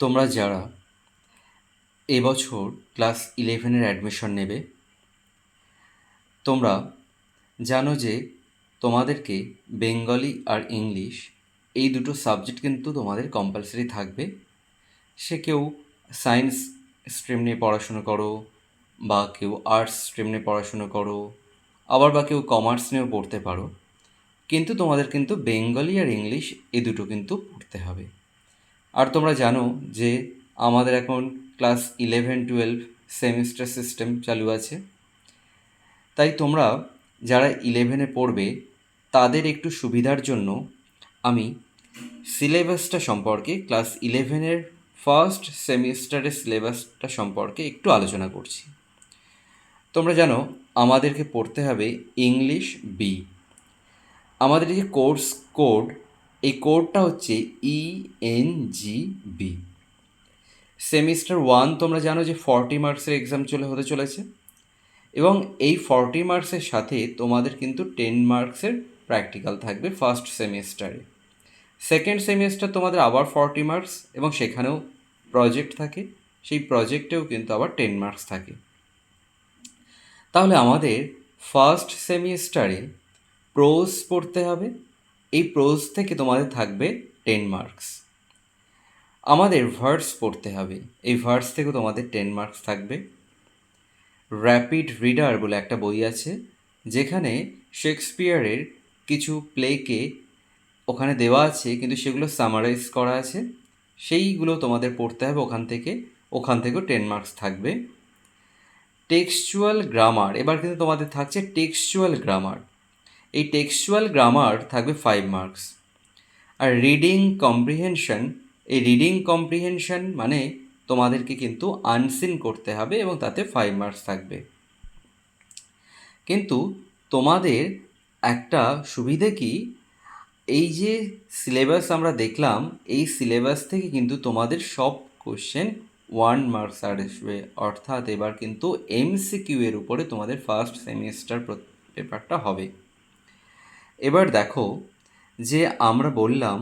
তোমরা যারা এবছর ক্লাস 11-এর অ্যাডমিশন নেবে, তোমরা জানো যে তোমাদেরকে বেঙ্গলি আর ইংলিশ এই দুটো সাবজেক্ট কিন্তু তোমাদের কম্পালসারি থাকবে। সে কেউ সায়েন্স স্ট্রিম নিয়ে পড়াশুনো করো, বা কেউ আর্টস স্ট্রিম নিয়ে পড়াশুনো করো, আবার বা কেউ কমার্স নিয়েও পড়তে পারো, কিন্তু তোমাদের কিন্তু বেঙ্গলি আর ইংলিশ এই দুটো কিন্তু পড়তে হবে। আর তোমরা জানো যে আমাদের এখন ক্লাস 11-12 সেমিস্টার সিস্টেম চালু আছে। তাই তোমরা যারা 11-এ পড়বে তাদের একটু সুবিধার জন্য আমি সিলেবাসটা সম্পর্কে, ক্লাস 11-এর ফার্স্ট সেমিস্টারের সিলেবাসটা সম্পর্কে একটু আলোচনা করছি। তোমরা জানো আমাদেরকে পড়তে হবে ইংলিশ বি। আমাদের এই যে কোর্স কোড, এই কোডটা হচ্ছে ENGB। সেমিস্টার 1 তোমরা জানো যে 40 মার্কসের এক্সাম হতে চলেছে, এবং এই 40 মার্কসের সাথে তোমাদের কিন্তু 10 মার্কসের প্র্যাকটিক্যাল থাকবে ফার্স্ট সেমিস্টারে। সেকেন্ড সেমিস্টার তোমাদের আবার 40 মার্কস, এবং সেখানেও প্রজেক্ট থাকে, সেই প্রজেক্টেও কিন্তু আবার 10 মার্কস থাকে। তাহলে আমাদের ফার্স্ট সেমিস্টারে প্রোজ পড়তে হবে। এই প্রোজ থেকে তোমাদের থাকবে 10 মার্কস। আমাদের ভার্স পড়তে হবে, এই ভার্স থেকে তোমাদের 10 মার্কস থাকবে। র্যাপিড রিডার বলে একটা বই আছে, যেখানে শেক্সপিয়ারের কিছু প্লেকে ওখানে দেওয়া আছে, কিন্তু সেগুলো সামারাইজ করা আছে, সেইগুলো তোমাদের পড়তে হবে ওখান থেকেও 10 মার্কস থাকবে। টেক্সচুয়াল গ্রামার, এবার কিন্তু তোমাদের থাকছে টেক্সচুয়াল গ্রামার। এই টেক্সচুয়াল গ্রামার থাকবে 5 মার্কস। আর রিডিং কম্প্রিহেনশন, এই রিডিং কম্প্রিহেনশন মানে তোমাদেরকে কিন্তু আনসিন করতে হবে, এবং তাতে 5 মার্কস থাকবে। কিন্তু তোমাদের একটা সুবিধে কি, এই যে সিলেবাস আমরা দেখলাম, এই সিলেবাস থেকে কিন্তু তোমাদের সব কোশ্চেন 1 মার্কস আসবে। অর্থাৎ এবার কিন্তু MCQ এর উপরে তোমাদের ফার্স্ট সেমিস্টার পেপারটা হবে। এবার দেখো যে আমরা বললাম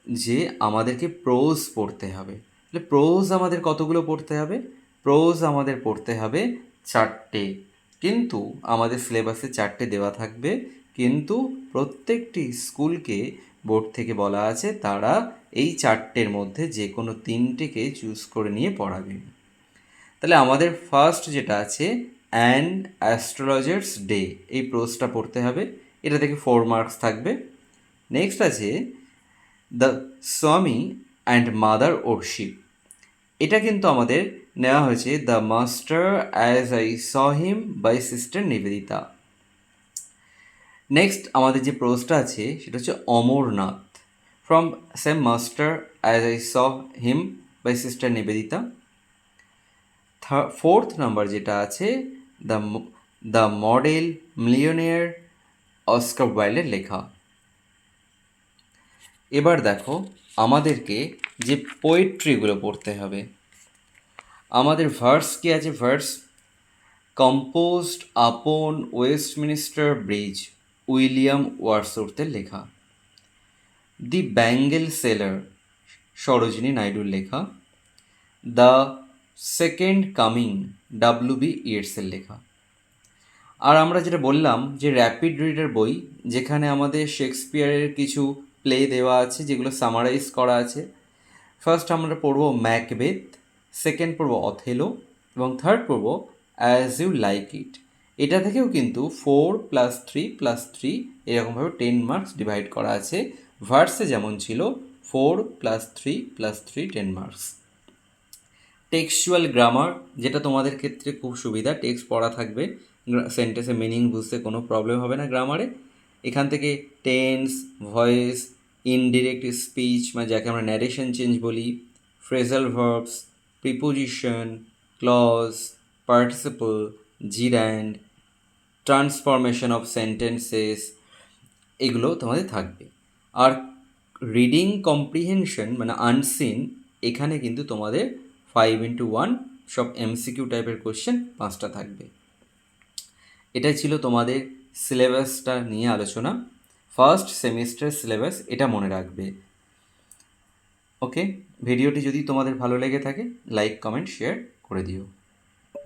যে আমাদেরকে প্রোজ পড়তে হবে। তাহলে প্রোজ আমাদের কতগুলো পড়তে হবে? প্রোজ আমাদের পড়তে হবে 4টে। কিন্তু আমাদের সিলেবাসে 4টে দেওয়া থাকবে, কিন্তু প্রত্যেকটি স্কুলকে বোর্ড থেকে বলা আছে তারা এই 4টের মধ্যে যে কোনো 3টেকে চুজ করে নিয়ে পড়াবে। তাহলে আমাদের ফার্স্ট যেটা আছে অ্যান অ্যাস্ট্রোলজার্স ডে, এই প্রোজটা পড়তে হবে, এটা থেকে 4 মার্কস থাকবে। নেক্সট আছে দ্য স্বামী অ্যান্ড মাদার ওরশিপ, এটা কিন্তু আমাদের নেওয়া হয়েছে the master as I saw him by sister Nivedita. Next আমাদের যে প্রোজটা আছে সেটা হচ্ছে Amarnath, from same master as I saw him by sister Nivedita. Fourth number যেটা আছে the the model millionaire, Oscar ওয়াইল্ডের লেখা। এবার দেখো আমাদেরকে যে পোয়েট্রিগুলো পড়তে হবে। আমাদের ভার্স কি আছে? Verse composed upon Westminster Bridge, William ওয়ার্ডসওর্থের লেখা। দি ব্যাঙ্গেল সেলার, সরোজিনী নাইডুর লেখা। দ্য সেকেন্ড কামিং, WB ইয়েটসের লেখা। আর আমরা যেটা বললাম যে র্যাপিড রিডার বই, যেখানে আমাদের শেক্সপিয়ারের কিছু প্লে দেওয়া আছে যেগুলো সামারাইজ করা আছে। ফার্স্ট আমরা পড়বো ম্যাকবেথ, সেকেন্ড পড়বো অথেলো, এবং থার্ড পড়বো অ্যাজ ইউ লাইক ইট। এটা থেকেও কিন্তু 4+3+3 এরকমভাবে 10 মার্কস ডিভাইড করা আছে। ভার্সে যেমন ছিল 4+3+3 10 মার্কস। টেক্সচুয়াল গ্রামার, যেটা তোমাদের ক্ষেত্রে খুব সুবিধা, টেক্সট পড়া থাকবে, সেন্টেন্সের মিনিং বুঝতে কোনো প্রবলেম হবে না গ্রামারে। এখান থেকে টেন্স, ভয়েস, ইনডিরেক্ট স্পিচ মানে যাকে আমরা ন্যারেশন চেঞ্জ বলি, phrasal verbs, preposition, clause, participle, gerund, transformation of sentences, এগুলো তোমাদের থাকবে। আর রিডিং কম্প্রিহেনশন মানে আনসিন, এখানে কিন্তু তোমাদের 5x1 সব MCQ টাইপের কোশ্চেন 5টা থাকবে। এটাই ছিল তোমাদের সিলেবাসটা নিয়ে আলোচনা। ফার্স্ট সেমিস্টার সিলেবাস এটা মনে রাখবে। ওকে, ভিডিওটি যদি তোমাদের ভালো লেগে থাকে লাইক কমেন্ট শেয়ার করে দিও।